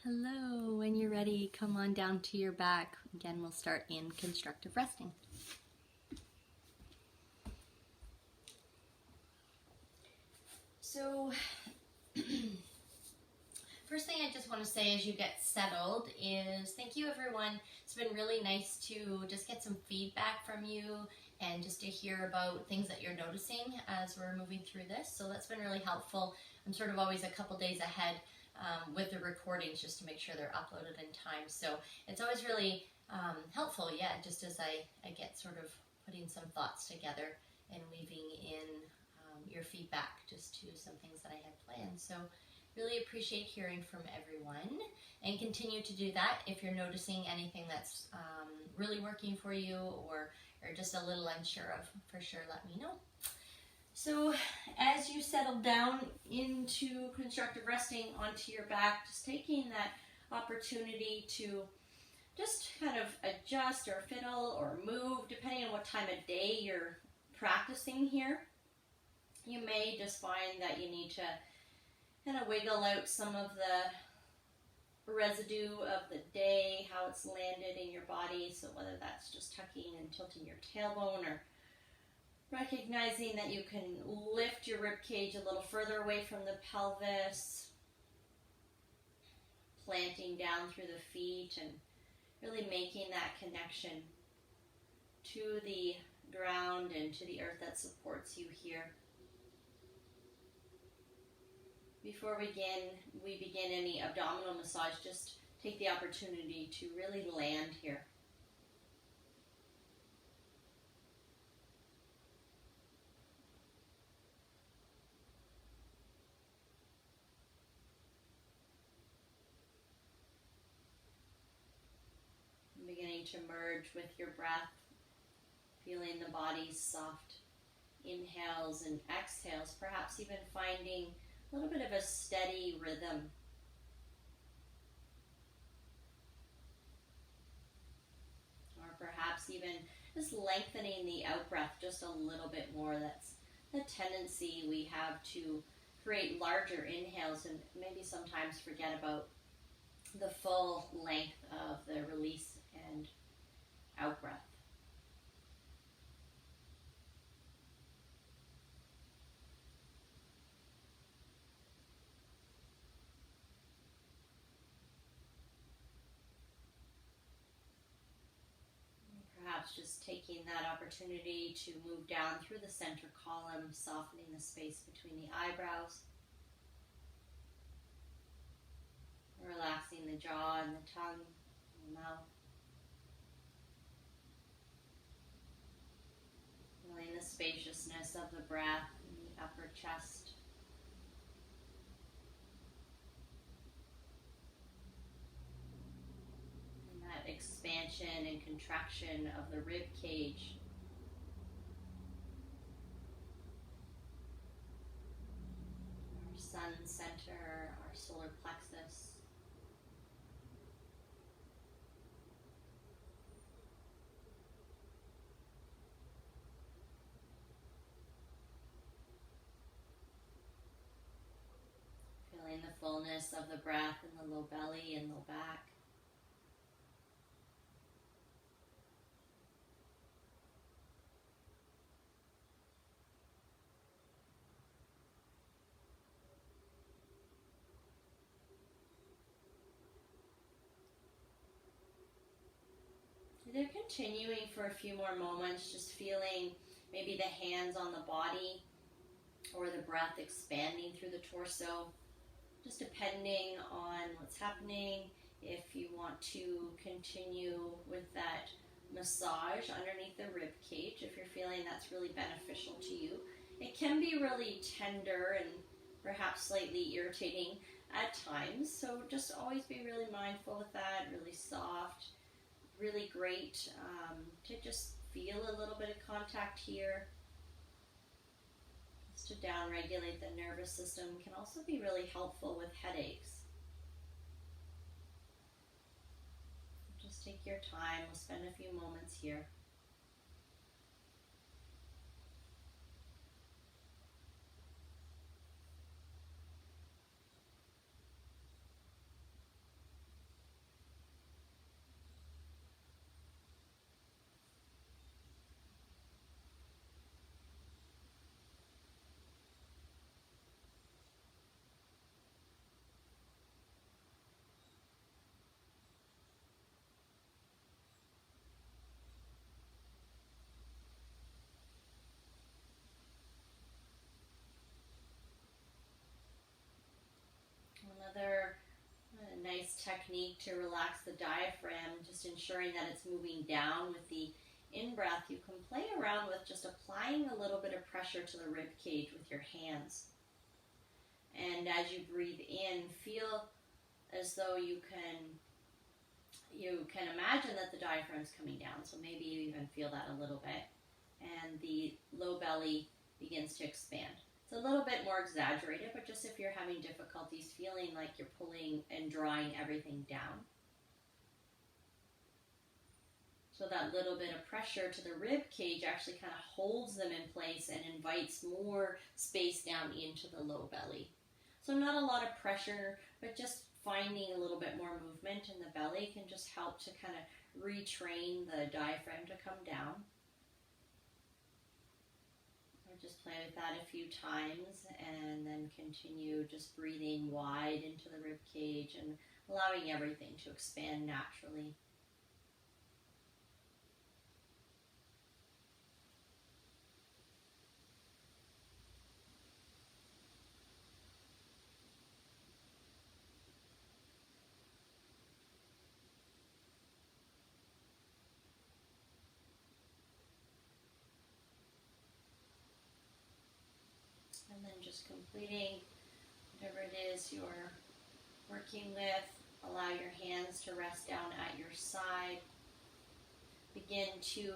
Hello, when you're ready, come on down to your back. Again, we'll start in constructive resting. So, first thing I just want to say as you get settled is thank you everyone. It's been really nice to just get some feedback from you and just to hear about things that you're noticing as we're moving through this. So that's been really helpful. I'm sort of always a couple days ahead with the recordings just to make sure they're uploaded in time. So it's always really helpful, just as I get sort of putting some thoughts together and weaving in your feedback just to some things that I had planned. So really appreciate hearing from everyone and continue to do that. If you're noticing anything that's really working for you or just a little unsure of, for sure let me know. So as you settle down into constructive resting onto your back, just taking that opportunity to just kind of adjust or fiddle or move depending on what time of day you're practicing here. You may just find that you need to kind of wiggle out some of the residue of the day, how it's landed in your body. So whether that's just tucking and tilting your tailbone or recognizing that you can lift your rib cage a little further away from the pelvis, planting down through the feet and really making that connection to the ground and to the earth that supports you here. Before we begin any abdominal massage, just take the opportunity to really land here. Beginning to merge with your breath, feeling the body's soft inhales and exhales, perhaps even finding a little bit of a steady rhythm. Or perhaps even just lengthening the out-breath just a little bit more. That's the tendency we have to create larger inhales and maybe sometimes forget about the full length of the release and out-breath. Perhaps just taking that opportunity to move down through the center column, softening the space between the eyebrows, relaxing the jaw and the tongue and the mouth. Feeling the spaciousness of the breath in the upper chest. And that expansion and contraction of the rib cage. Our sun center, our solar plexus. Feeling the fullness of the breath in the low belly and low back. They're continuing for a few more moments, just feeling maybe the hands on the body or the breath expanding through the torso. Just depending on what's happening, if you want to continue with that massage underneath the rib cage, if you're feeling that's really beneficial to you. It can be really tender and perhaps slightly irritating at times, so just always be really mindful with that, really soft, really great to just feel a little bit of contact here. To down-regulate the nervous system can also be really helpful with headaches. Just take your time. We'll spend a few moments here. technique to relax the diaphragm, just ensuring that it's moving down with the in-breath. You can play around with just applying a little bit of pressure to the rib cage with your hands. And as you breathe in, feel as though you can imagine that the diaphragm's coming down. So maybe you even feel that a little bit. And the low belly begins to expand. It's a little bit more exaggerated, but just if you're having difficulties feeling like you're pulling and drawing everything down. So that little bit of pressure to the rib cage actually kind of holds them in place and invites more space down into the low belly. So not a lot of pressure, but just finding a little bit more movement in the belly can just help to kind of retrain the diaphragm to come down. Just play with that a few times and then continue just breathing wide into the rib cage and allowing everything to expand naturally. And then just completing whatever it is you're working with. Allow your hands to rest down at your side. Begin to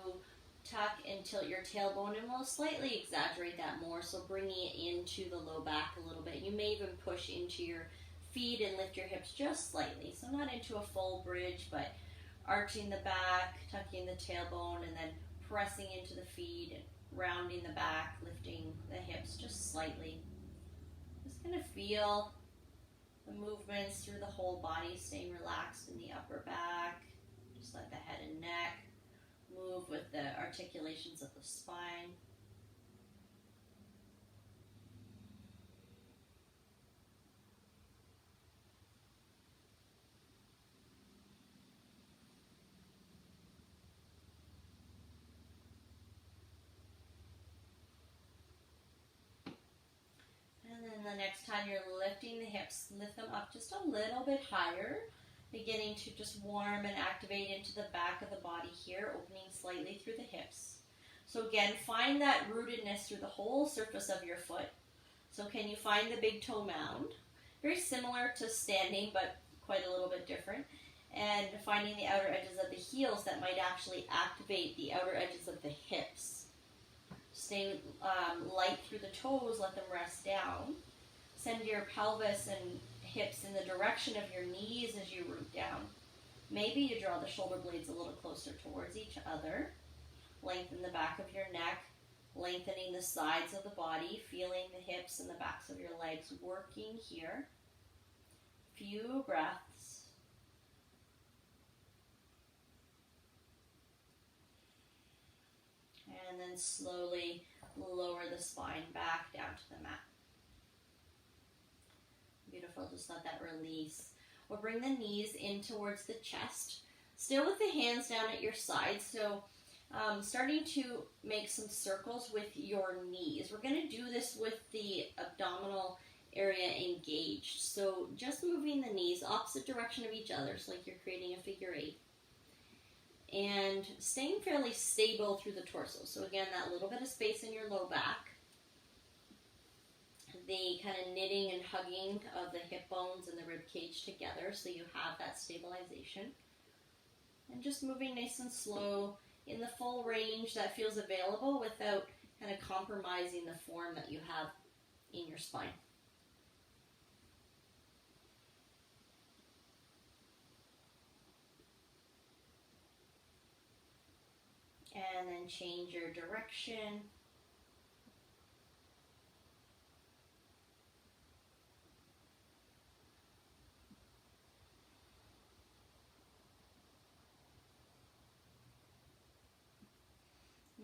tuck and tilt your tailbone, and we'll slightly exaggerate that more, so bringing it into the low back a little bit. You may even push into your feet and lift your hips just slightly. So not into a full bridge, but arching the back, tucking the tailbone, and then pressing into the feet and rounding the back, lifting the hips just slightly. Just going to feel the movements through the whole body, staying relaxed in the upper back. Just let the head and neck move with the articulations of the spine. And then the next time you're lifting the hips, lift them up just a little bit higher, beginning to just warm and activate into the back of the body here, opening slightly through the hips. So again, find that rootedness through the whole surface of your foot. So can you find the big toe mound? Very similar to standing, but quite a little bit different. And finding the outer edges of the heels that might actually activate the outer edges of the hips. Stay light through the toes, let them rest down. Send your pelvis and hips in the direction of your knees as you root down. Maybe you draw the shoulder blades a little closer towards each other. Lengthen the back of your neck, lengthening the sides of the body, feeling the hips and the backs of your legs working here. Few breaths. And then slowly lower the spine back down to the mat. Beautiful, just let that release. We'll bring the knees in towards the chest. Still with the hands down at your sides, so starting to make some circles with your knees. We're going to do this with the abdominal area engaged. So just moving the knees opposite direction of each other, so like you're creating a figure eight. And staying fairly stable through the torso. So again, that little bit of space in your low back. The kind of knitting and hugging of the hip bones and the rib cage together, so you have that stabilization. And just moving nice and slow in the full range that feels available without kind of compromising the form that you have in your spine. And then change your direction.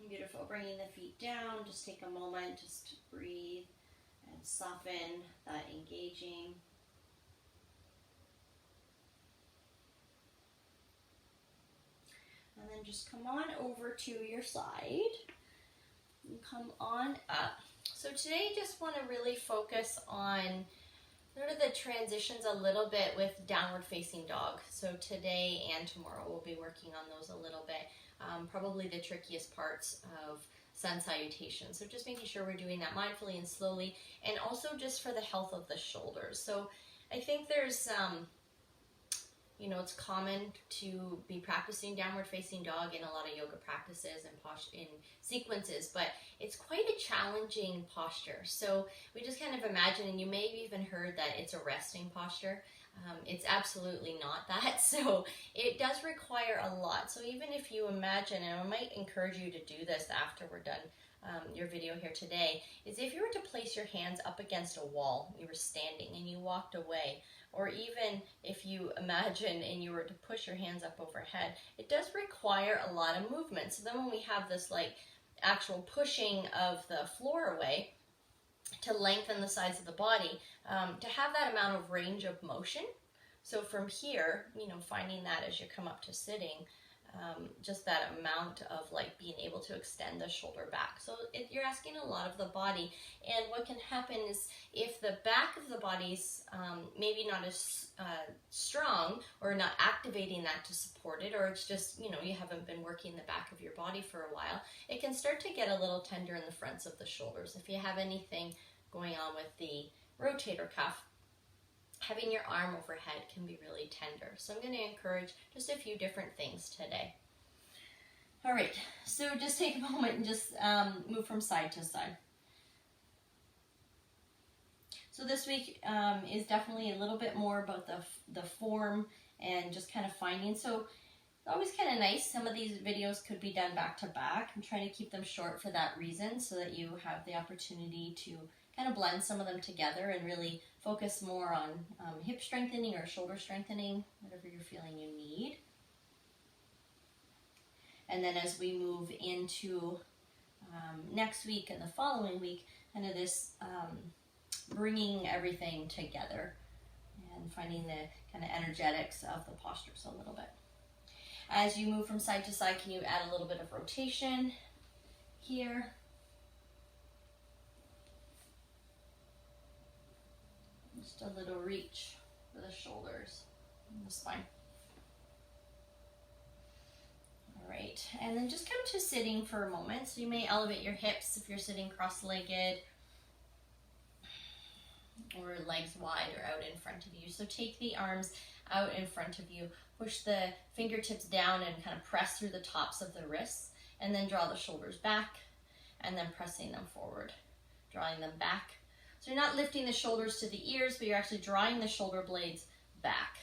Beautiful. Bringing the feet down. Just take a moment just to breathe and soften that engaging. And then just come on over to your side and come on up. So today just want to really focus on Go to the transitions a little bit with downward facing dog. So today and tomorrow we'll be working on those a little bit. Probably the trickiest parts of sun salutation. So just making sure we're doing that mindfully and slowly, and also just for the health of the shoulders. So I think there's, you know, it's common to be practicing downward facing dog in a lot of yoga practices and in sequences, but it's quite a challenging posture. So we just kind of imagine, and you may have even heard that it's a resting posture. It's absolutely not that. So it does require a lot. So even if you imagine, and I might encourage you to do this after we're done your video here today, is if you were to place your hands up against a wall, you were standing and you walked away, or even if you imagine and you were to push your hands up overhead, it does require a lot of movement. So then when we have this like actual pushing of the floor away to lengthen the sides of the body, to have that amount of range of motion. So from here, you know, finding that as you come up to sitting, just that amount of like being able to extend the shoulder back. So you're asking a lot of the body, and what can happen is if the back of the body's maybe not as strong, or not activating that to support it, or it's just, you know, you haven't been working the back of your body for a while, it can start to get a little tender in the fronts of the shoulders. If you have anything going on with the rotator cuff, having your arm overhead can be really tender. So I'm going to encourage just a few different things today. All right, so just take a moment and just move from side to side. So this week is definitely a little bit more about the form and just kind of finding. So always kind of nice. Some of these videos could be done back to back. I'm trying to keep them short for that reason, so that you have the opportunity to kind of blend some of them together and really focus more on hip strengthening or shoulder strengthening, whatever you're feeling you need. And then as we move into next week and the following week, kind of this bringing everything together and finding the kind of energetics of the postures a little bit. As you move from side to side, can you add a little bit of rotation here? Just a little reach for the shoulders and the spine. All right, and then just come to sitting for a moment. So you may elevate your hips if you're sitting cross-legged, or legs wide or out in front of you. So take the arms out in front of you, push the fingertips down and kind of press through the tops of the wrists, and then draw the shoulders back, and then pressing them forward, drawing them back. So you're not lifting the shoulders to the ears, but you're actually drawing the shoulder blades back.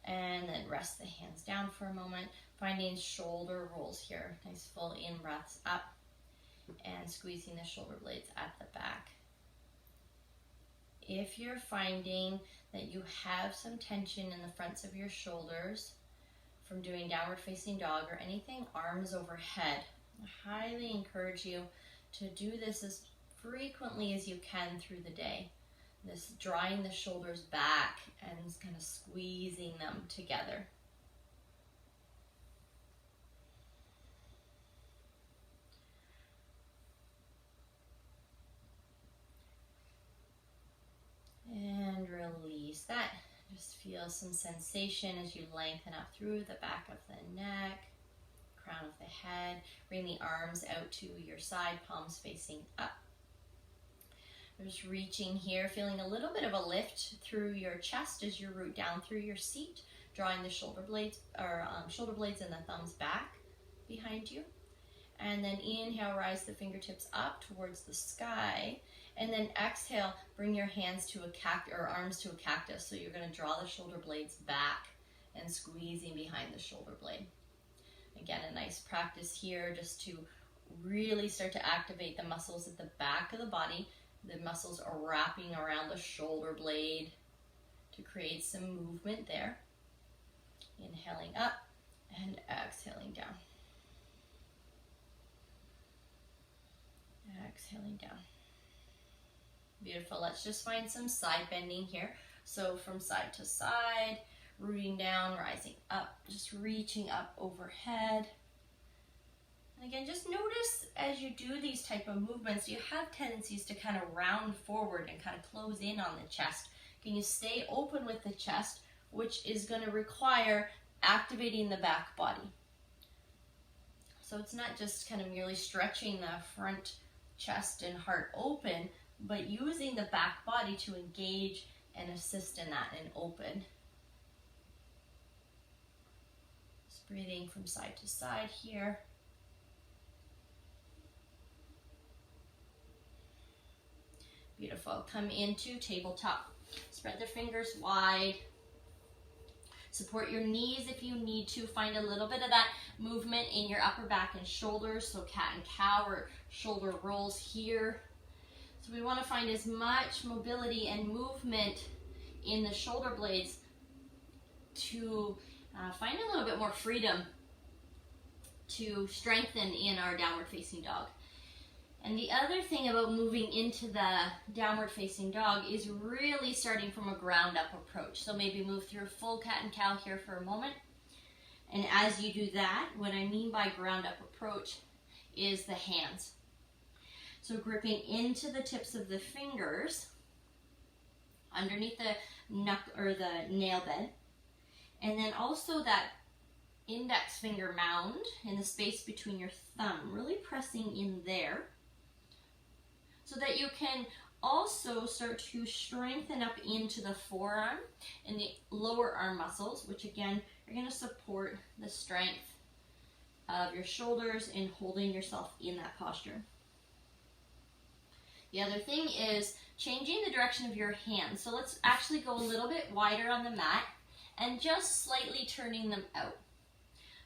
And then rest the hands down for a moment, finding shoulder rolls here. Nice full in breaths up, and squeezing the shoulder blades at the back. If you're finding that you have some tension in the fronts of your shoulders from doing downward facing dog or anything arms overhead, I highly encourage you to do this as frequently as you can through the day. This drawing the shoulders back and kind of squeezing them together. And release that. Just feel some sensation as you lengthen up through the back of the neck, crown of the head. Bring the arms out to your side, palms facing up. Just reaching here, feeling a little bit of a lift through your chest as you root down through your seat, drawing the shoulder blades and the thumbs back behind you. And then inhale, rise the fingertips up towards the sky. And then exhale, bring your hands to arms to a cactus. So you're going to draw the shoulder blades back and squeezing behind the shoulder blade. Again, a nice practice here just to really start to activate the muscles at the back of the body. The muscles are wrapping around the shoulder blade to create some movement there. Inhaling up and exhaling down. Exhaling down. Beautiful. Let's just find some side bending here. So from side to side, rooting down, rising up, just reaching up overhead. Again, just notice as you do these type of movements, you have tendencies to kind of round forward and kind of close in on the chest. Can you stay open with the chest, which is going to require activating the back body. So it's not just kind of merely stretching the front chest and heart open, but using the back body to engage and assist in that and open. Just breathing from side to side here. Beautiful. Come into tabletop. Spread the fingers wide. Support your knees if you need to. Find a little bit of that movement in your upper back and shoulders. So cat and cow or shoulder rolls here. So we want to find as much mobility and movement in the shoulder blades to find a little bit more freedom to strengthen in our downward facing dog. And the other thing about moving into the downward facing dog is really starting from a ground up approach. So maybe move through full cat and cow here for a moment. And as you do that, what I mean by ground up approach is the hands. So gripping into the tips of the fingers underneath the nail bed. And then also that index finger mound in the space between your thumb, really pressing in there, so that you can also start to strengthen up into the forearm and the lower arm muscles, which again are going to support the strength of your shoulders in holding yourself in that posture. The other thing is changing the direction of your hands. So let's actually go a little bit wider on the mat and just slightly turning them out.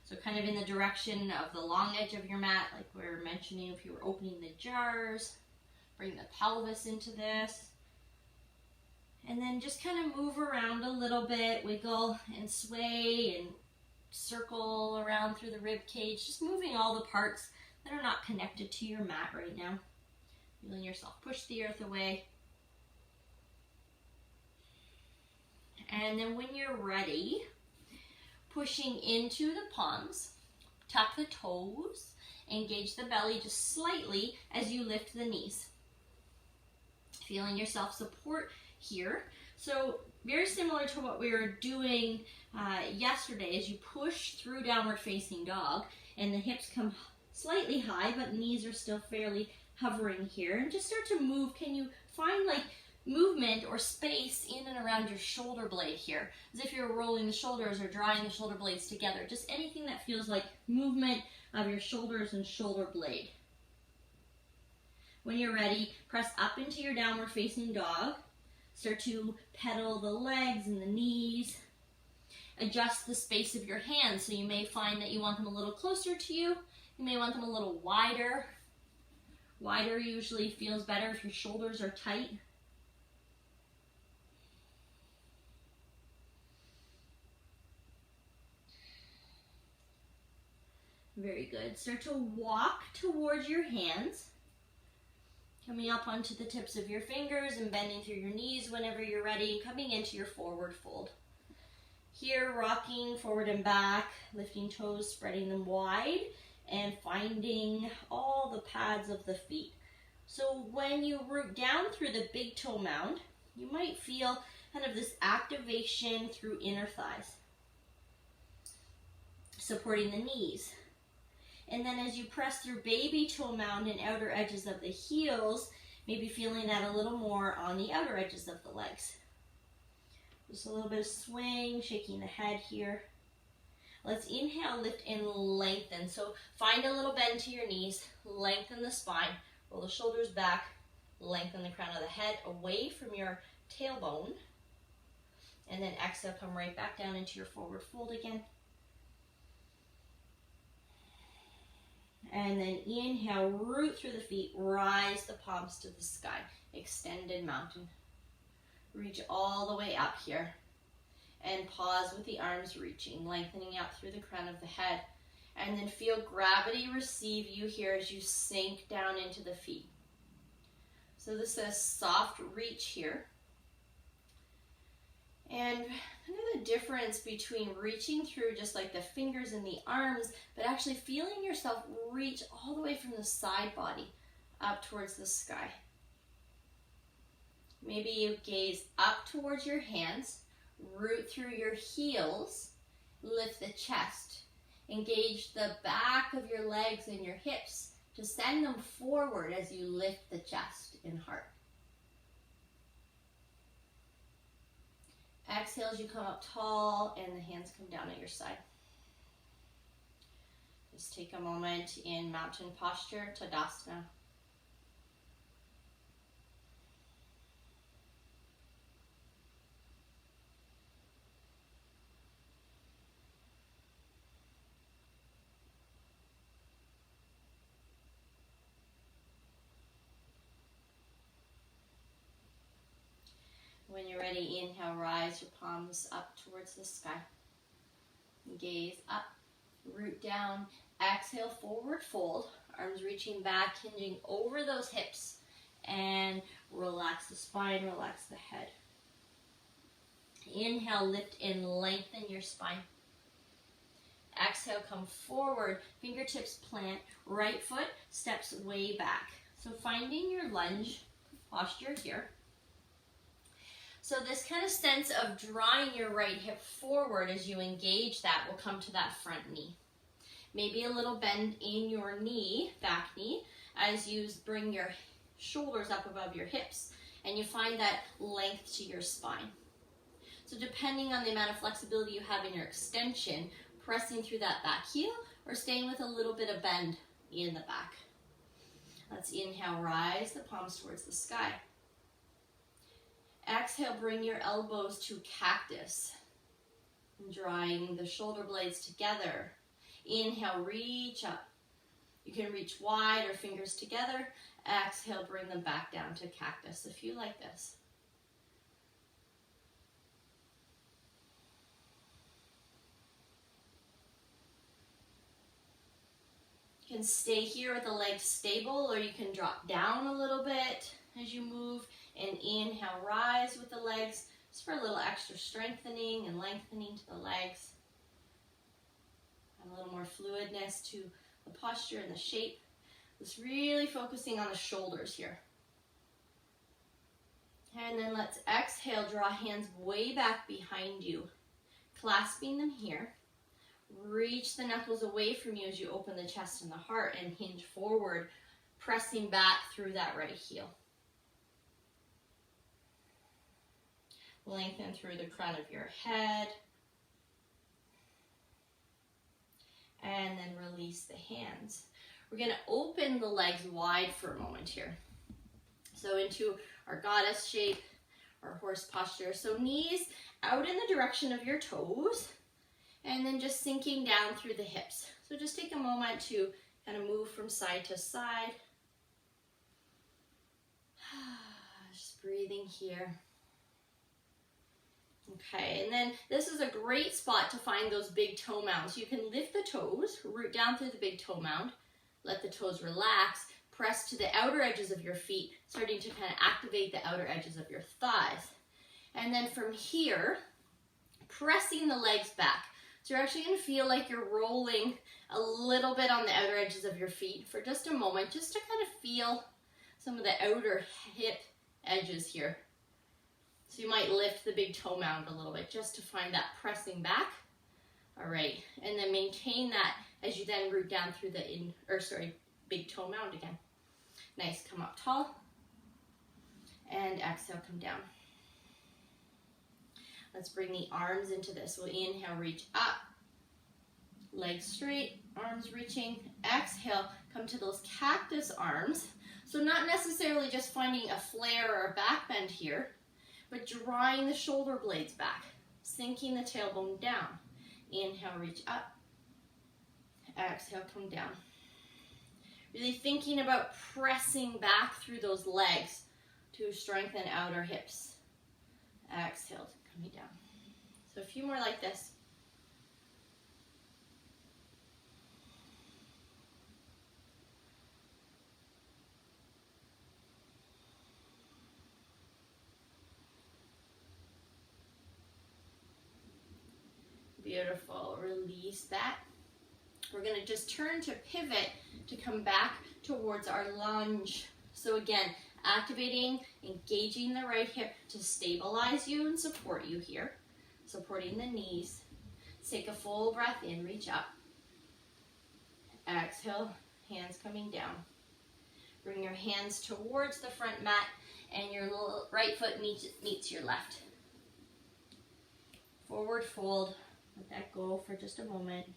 So kind of in the direction of the long edge of your mat, like we were mentioning if you were opening the jars. Bring the pelvis into this. And then just kind of move around a little bit, wiggle and sway and circle around through the rib cage, just moving all the parts that are not connected to your mat right now. Feeling yourself push the earth away. And then when you're ready, pushing into the palms, tuck the toes, engage the belly just slightly as you lift the knees. Feeling yourself support here. So very similar to what we were doing yesterday, as you push through downward facing dog and the hips come slightly high, but knees are still fairly hovering here. And just start to move. Can you find like movement or space in and around your shoulder blade here? As if you're rolling the shoulders or drawing the shoulder blades together. Just anything that feels like movement of your shoulders and shoulder blade. When you're ready, press up into your downward facing dog. Start to pedal the legs and the knees. Adjust the space of your hands. So you may find that you want them a little closer to you. You may want them a little wider. Wider usually feels better if your shoulders are tight. Very good. Start to walk towards your hands. Coming up onto the tips of your fingers and bending through your knees whenever you're ready. Coming into your forward fold. Here, rocking forward and back, lifting toes, spreading them wide, and finding all the pads of the feet. So when you root down through the big toe mound, you might feel kind of this activation through inner thighs. Supporting the knees. And then as you press through baby toe mound and outer edges of the heels, maybe feeling that a little more on the outer edges of the legs. Just a little bit of swing, shaking the head here. Let's inhale, lift, and lengthen. So find a little bend to your knees, lengthen the spine, roll the shoulders back, lengthen the crown of the head away from your tailbone. And then exhale, come right back down into your forward fold again. And then inhale, root through the feet, rise the palms to the sky, extended mountain. Reach all the way up here. And pause with the arms reaching, lengthening out through the crown of the head. And then feel gravity receive you here as you sink down into the feet. So this is a soft reach here. And kind of the difference between reaching through just like the fingers and the arms, but actually feeling yourself reach all the way from the side body up towards the sky. Maybe you gaze up towards your hands, root through your heels, lift the chest. Engage the back of your legs and your hips to send them forward as you lift the chest in heart. Exhale as you come up tall and the hands come down at your side. Just take a moment in mountain posture, Tadasana. When you're ready, inhale, rise your palms up towards the sky. Gaze up, root down. Exhale, forward fold. Arms reaching back, hinging over those hips. And relax the spine, relax the head. Inhale, lift and lengthen your spine. Exhale, come forward. Fingertips plant. Right foot steps way back. So finding your lunge posture here. So this kind of sense of drawing your right hip forward as you engage that will come to that front knee. Maybe a little bend in your knee, back knee, as you bring your shoulders up above your hips and you find that length to your spine. So depending on the amount of flexibility you have in your extension, pressing through that back heel or staying with a little bit of bend in the back. Let's inhale, rise the palms towards the sky. Exhale, bring your elbows to cactus, drawing the shoulder blades together. Inhale, reach up. You can reach wide or fingers together. Exhale, bring them back down to cactus if you like this. You can stay here with the legs stable, or you can drop down a little bit as you move. And inhale, rise with the legs, just for a little extra strengthening and lengthening to the legs. And a little more fluidness to the posture and the shape. Just really focusing on the shoulders here. And then let's exhale, draw hands way back behind you, clasping them here. Reach the knuckles away from you as you open the chest and the heart and hinge forward, pressing back through that right heel. Lengthen through the crown of your head. And then release the hands. We're going to open the legs wide for a moment here. So into our goddess shape, our horse posture. So knees out in the direction of your toes. And then just sinking down through the hips. So just take a moment to kind of move from side to side. Just breathing here. Okay, and then this is a great spot to find those big toe mounds. You can lift the toes, root down through the big toe mound, let the toes relax, press to the outer edges of your feet, starting to kind of activate the outer edges of your thighs. And then from here, pressing the legs back. So you're actually going to feel like you're rolling a little bit on the outer edges of your feet for just a moment, just to kind of feel some of the outer hip edges here. So you might lift the big toe mound a little bit just to find that pressing back. All right, and then maintain that as you then root down through the big toe mound again. Nice, come up tall. And exhale, come down. Let's bring the arms into this. We'll inhale, reach up. Legs straight, arms reaching. Exhale, come to those cactus arms. So not necessarily just finding a flare or a back bend here, but drawing the shoulder blades back, sinking the tailbone down. Inhale, reach up. Exhale, come down. Really thinking about pressing back through those legs to strengthen outer hips. Exhale, coming down. So a few more like this. Beautiful. Release that. We're going to just turn to pivot to come back towards our lunge. So again, activating, engaging the right hip to stabilize you and support you here. Supporting the knees. Take a full breath in, reach up. Exhale, hands coming down. Bring your hands towards the front mat and your right foot meets your left. Forward fold. Let that go for just a moment.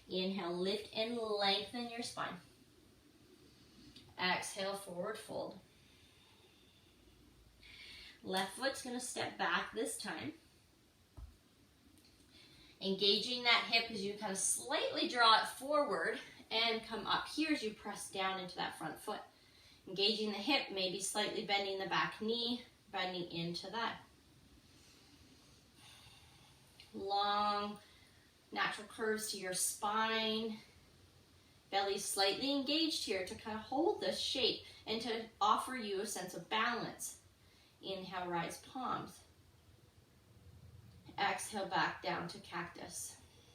Inhale, lift and lengthen your spine. Exhale, forward fold. Left foot's going to step back this time. Engaging that hip as you kind of slightly draw it forward and come up here as you press down into that front foot. Engaging the hip, maybe slightly bending the back knee, bending into that. Long, natural curves to your spine. Belly slightly engaged here to kind of hold this shape and to offer you a sense of balance. Inhale, rise palms. Exhale, back down to cactus.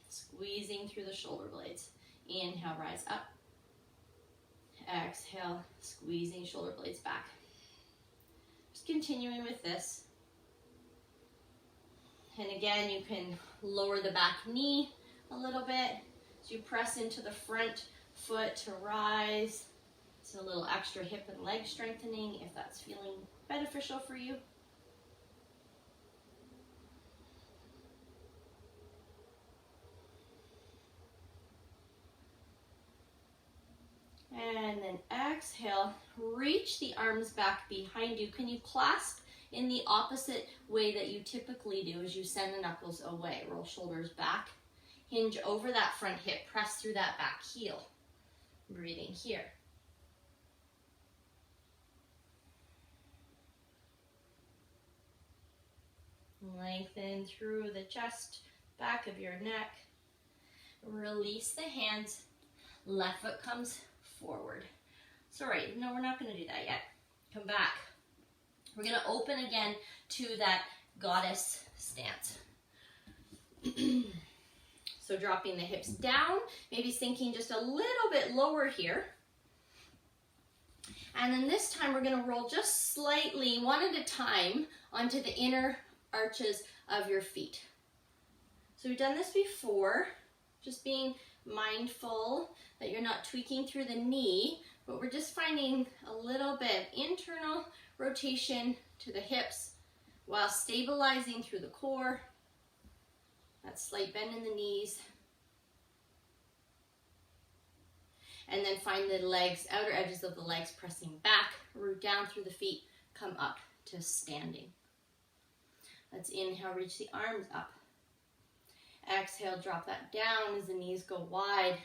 Squeezing through the shoulder blades. Inhale, rise up. Exhale, squeezing shoulder blades back. Just continuing with this. And again, you can lower the back knee a little bit as you press into the front foot to rise. It's a little extra hip and leg strengthening if that's feeling beneficial for you. And then exhale, reach the arms back behind you. Can you clasp in the opposite way that you typically do as you send the knuckles away? Roll shoulders back, hinge over that front hip, press through that back heel. Breathing here. Lengthen through the chest, back of your neck. Release the hands. Left foot comes forward. Sorry, no, we're not going to do that yet. Come back. We're going to open again to that goddess stance. So dropping the hips down, maybe sinking just a little bit lower here. And then this time we're going to roll just slightly, one at a time, onto the inner arches of your feet. So we've done this before, just being mindful that you're not tweaking through the knee, but we're just finding a little bit internal rotation to the hips while stabilizing through the core. That slight bend in the knees. And then find the legs, outer edges of the legs pressing back, root down through the feet, come up to standing. Let's inhale, reach the arms up. Exhale, drop that down as the knees go wide,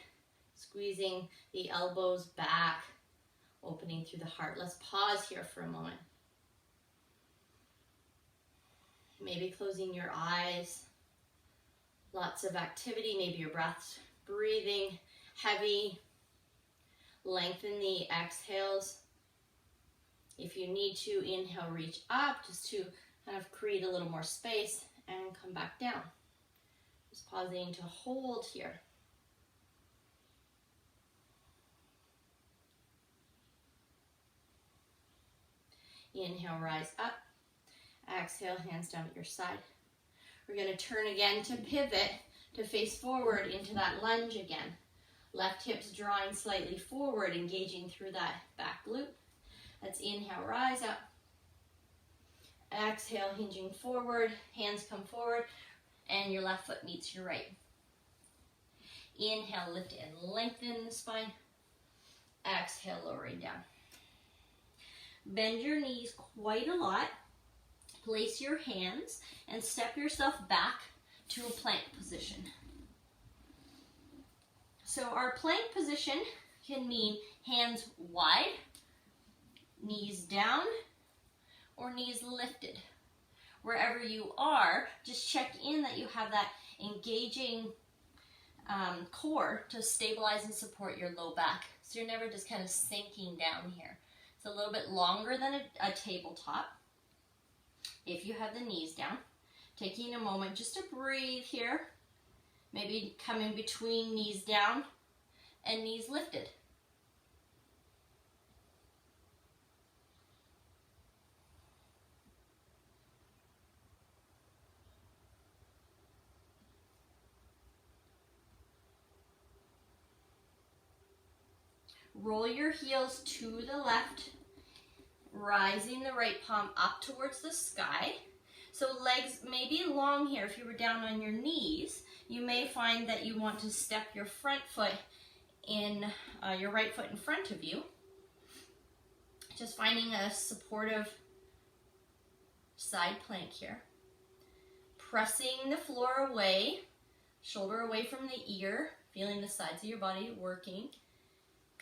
squeezing the elbows back, opening through the heart. Let's pause here for a moment. Maybe closing your eyes. Lots of activity, maybe your breath's breathing heavy. Lengthen the exhales. If you need to, inhale, reach up just to kind of create a little more space and come back down. Just pausing to hold here. Inhale, rise up. Exhale, hands down at your side. We're going to turn again to pivot to face forward into that lunge again. Left hips drawing slightly forward, engaging through that back glute. Let's inhale, rise up. Exhale, hinging forward, hands come forward, and your left foot meets your right. Inhale, lift and lengthen the spine. Exhale, lowering down. Bend your knees quite a lot. Place your hands and step yourself back to a plank position. So our plank position can mean hands wide, knees down, or knees lifted. Wherever you are, just check in that you have that engaging core to stabilize and support your low back. So you're never just kind of sinking down here. It's a little bit longer than a tabletop. If you have the knees down, Taking a moment just to breathe here. Maybe coming between knees down and knees lifted. Roll your heels to the left, rising the right palm up towards the sky. So legs may be long here. If you were down on your knees, you may find that you want to step your front foot in, your right foot in front of you. Just finding a supportive side plank here. Pressing the floor away, shoulder away from the ear, feeling the sides of your body working.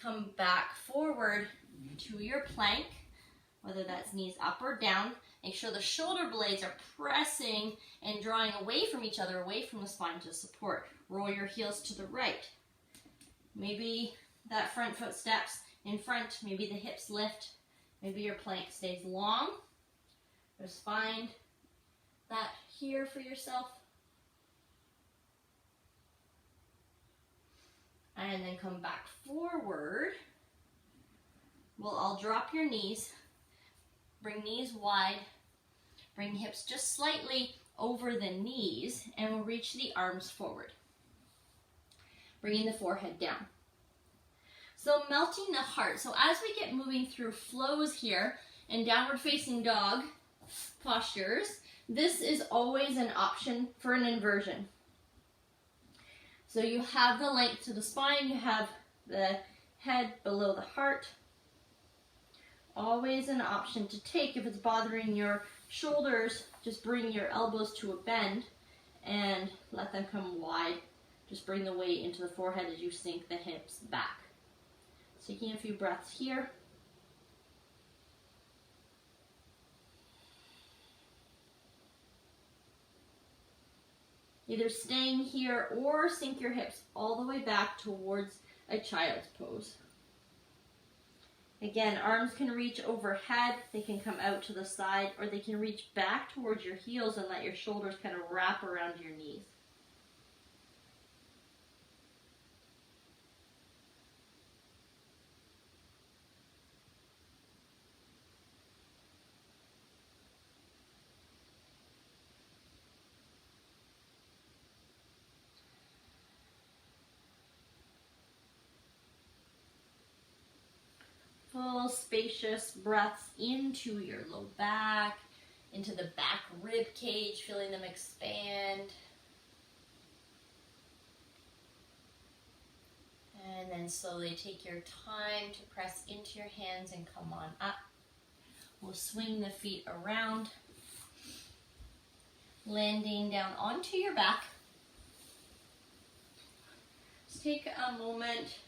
Come back forward to your plank, whether that's knees up or down. Make sure the shoulder blades are pressing and drawing away from each other, away from the spine to support. Roll your heels to the right. Maybe that front foot steps in front, maybe the hips lift, maybe your plank stays long. Just find that here for yourself. And then come back forward. We'll all drop your knees. Bring knees wide. Bring hips just slightly over the knees, and we'll reach the arms forward. Bringing the forehead down. So melting the heart. So as we get moving through flows here in downward facing dog postures, this is always an option for an inversion. So you have the length to the spine, you have the head below the heart. Always an option to take. If it's bothering your shoulders, just bring your elbows to a bend and let them come wide. Just bring the weight into the forehead as you sink the hips back. Taking a few breaths here. Either staying here or sink your hips all the way back towards a child's pose. Again, arms can reach overhead, they can come out to the side, or they can reach back towards your heels and let your shoulders kind of wrap around your knees. Full spacious breaths into your low back, into the back rib cage, feeling them expand. And then slowly take your time to press into your hands and come on up. We'll swing the feet around, landing down onto your back. Just take a moment.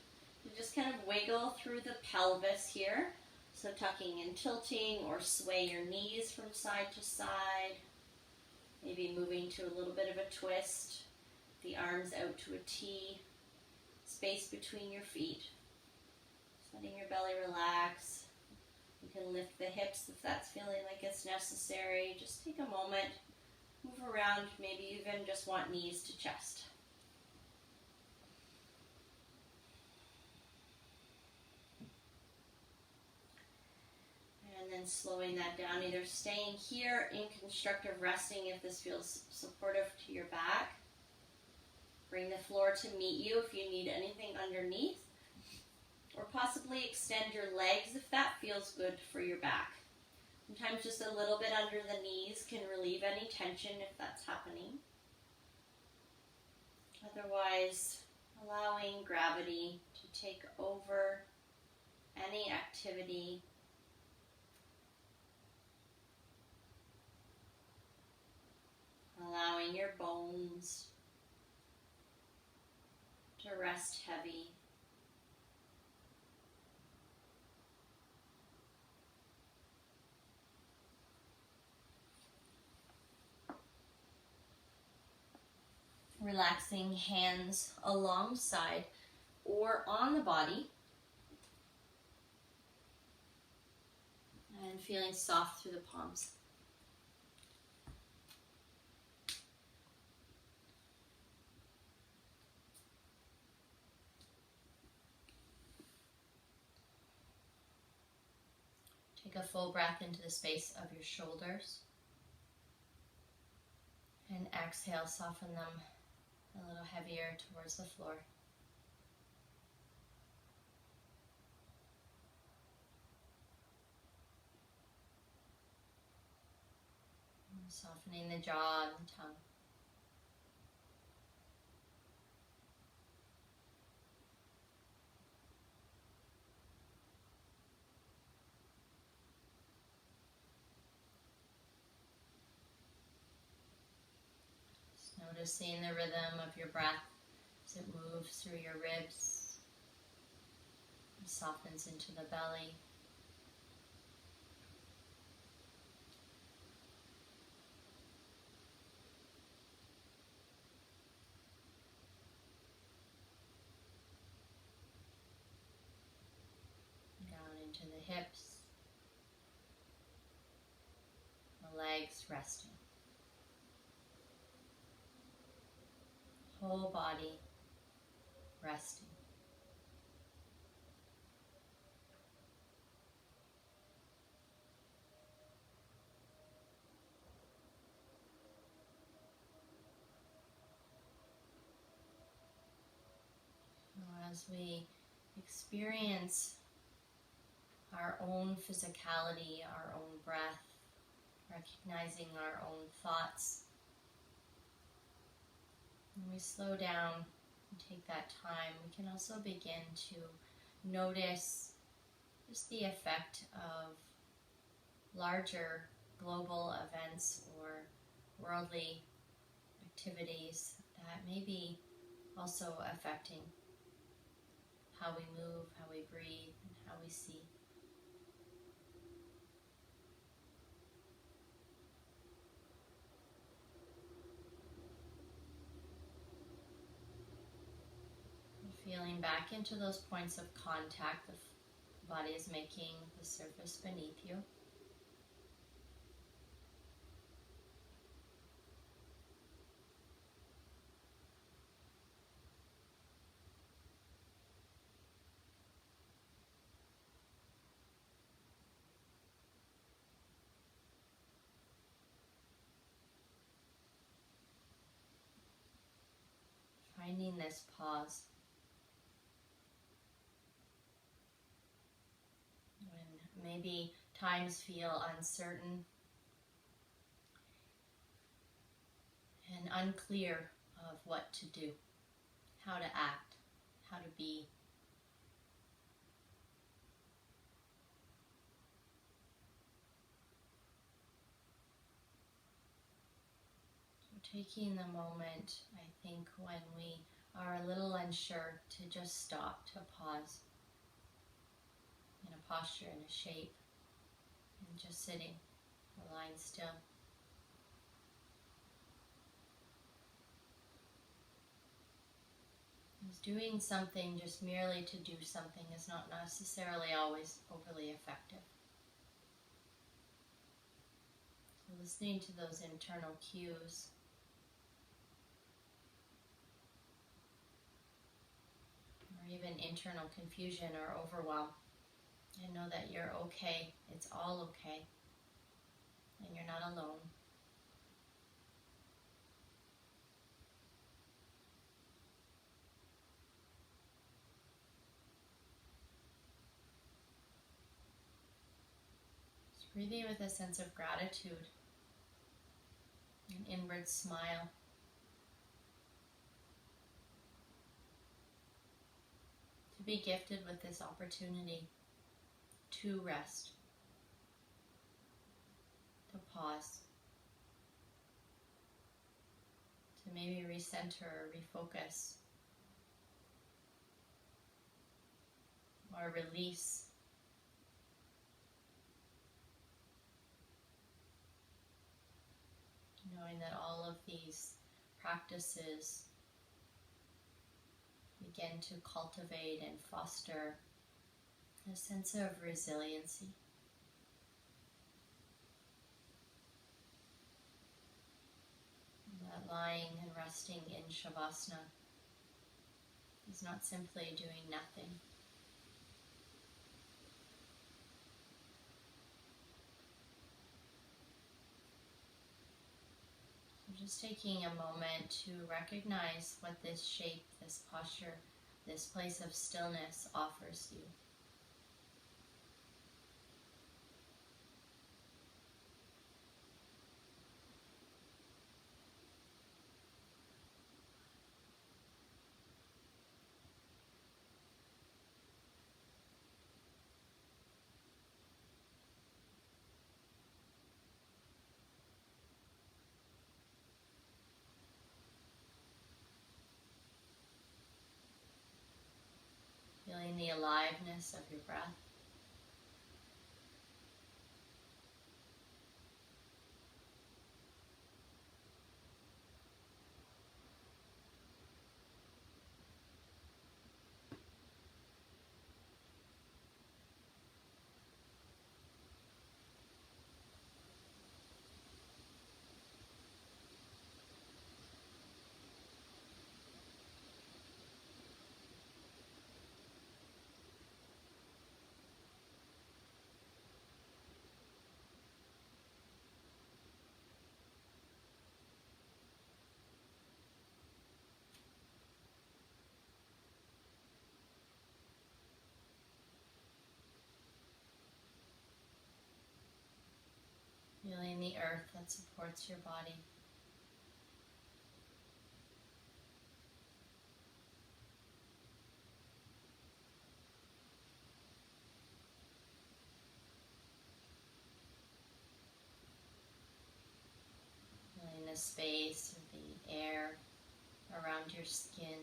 Just kind of wiggle through the pelvis here. So tucking and tilting, or sway your knees from side to side. Maybe moving to a little bit of a twist. The arms out to a T. Space between your feet. Just letting your belly relax. You can lift the hips if that's feeling like it's necessary. Just take a moment. Move around. Maybe you even just want knees to chest. And then slowing that down, either staying here in constructive resting if this feels supportive to your back. Bring the floor to meet you if you need anything underneath. Or possibly extend your legs if that feels good for your back. Sometimes just a little bit under the knees can relieve any tension if that's happening. Otherwise, allowing gravity to take over any activity. Allowing your bones to rest heavy. Relaxing hands alongside or on the body. And feeling soft through the palms. a full breath into the space of your shoulders. And exhale, soften them a little heavier towards the floor. And softening the jaw and the tongue. Noticing the rhythm of your breath as it moves through your ribs and softens into the belly. Down into the hips, the legs resting. Whole body resting. As we experience our own physicality, our own breath, recognizing our own thoughts, when we slow down and take that time, we can also begin to notice just the effect of larger global events or worldly activities that may be also affecting how we move, how we breathe, and how we see. Feeling back into those points of contact the body is making with the surface beneath you. Finding this pause. When maybe times feel uncertain and unclear of what to do, how to act, how to be. So taking the moment, I think, when we are a little unsure, to just stop, to pause in a posture, in a shape, and just sitting, lying still. Because doing something just merely to do something is not necessarily always overly effective. So listening to those internal cues. Or even internal confusion or overwhelm. And know that you're okay. It's all okay. And you're not alone. Just breathing with a sense of gratitude. An inward smile. To be gifted with this opportunity to rest, to pause, to maybe recenter or refocus, or release. Knowing that all of these practices begin to cultivate and foster a sense of resiliency. That lying and resting in Shavasana is not simply doing nothing. Just taking a moment to recognize what this shape, this posture, this place of stillness offers you. Feeling the aliveness of your breath. Feeling the earth that supports your body. Feeling the space of the air around your skin.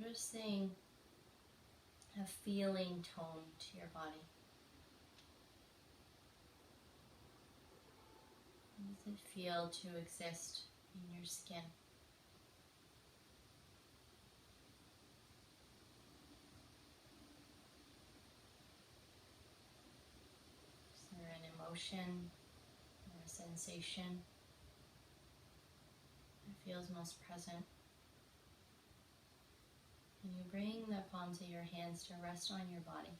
Noticing a feeling tone to your body. How does it feel to exist in your skin? Is there an emotion or a sensation that feels most present? And you bring the palms of your hands to rest on your body.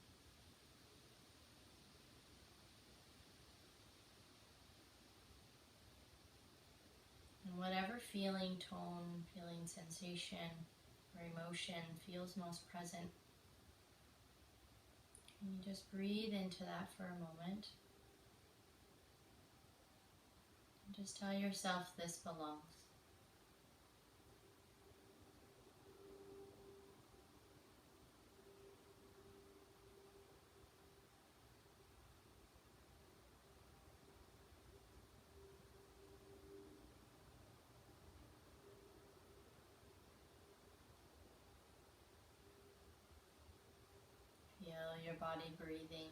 And whatever feeling tone, feeling sensation, or emotion feels most present, can you just breathe into that for a moment? And just tell yourself this belongs. Feel your body breathing.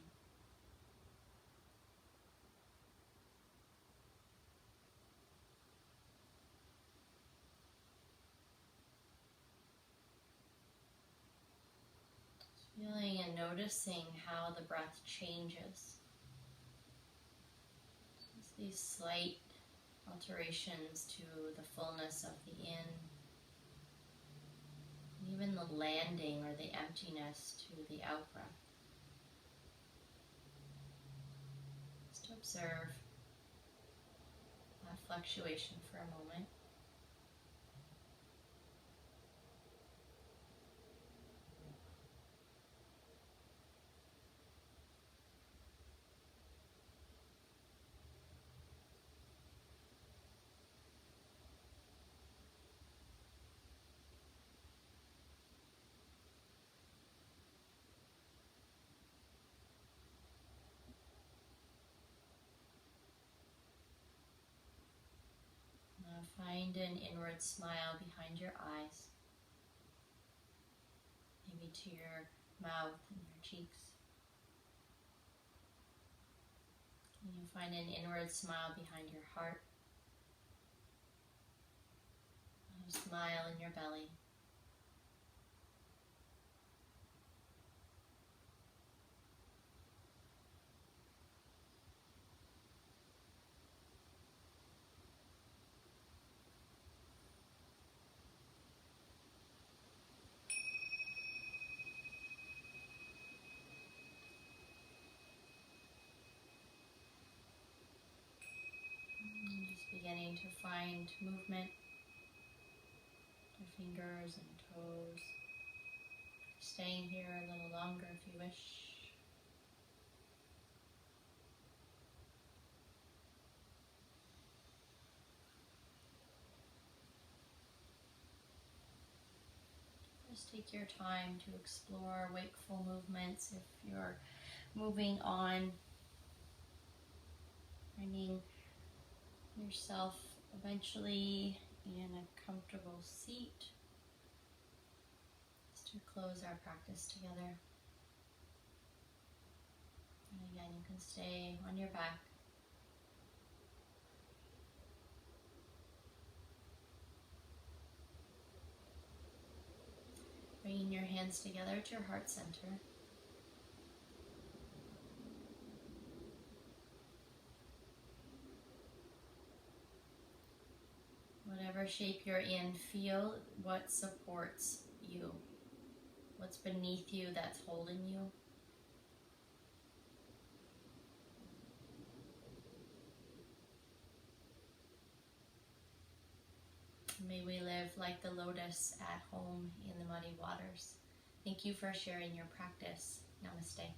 Feeling and noticing how the breath changes. Just these slight alterations to the fullness of the in, even the landing or the emptiness to the out breath. Just to observe that fluctuation for a moment. Find an inward smile behind your eyes, maybe to your mouth and your cheeks. And you find an inward smile behind your heart, a smile in your belly. And just beginning to find movement, your fingers and toes. Staying here a little longer if you wish. Just take your time to explore wakeful movements if you're moving on, finding yourself eventually in a comfortable seat, just to close our practice together. And again, you can stay on your back. Bringing your hands together to your heart center. Whatever shape you're in, feel what supports you. What's beneath you that's holding you. May we live like the lotus at home in the muddy waters. Thank you for sharing your practice. Namaste.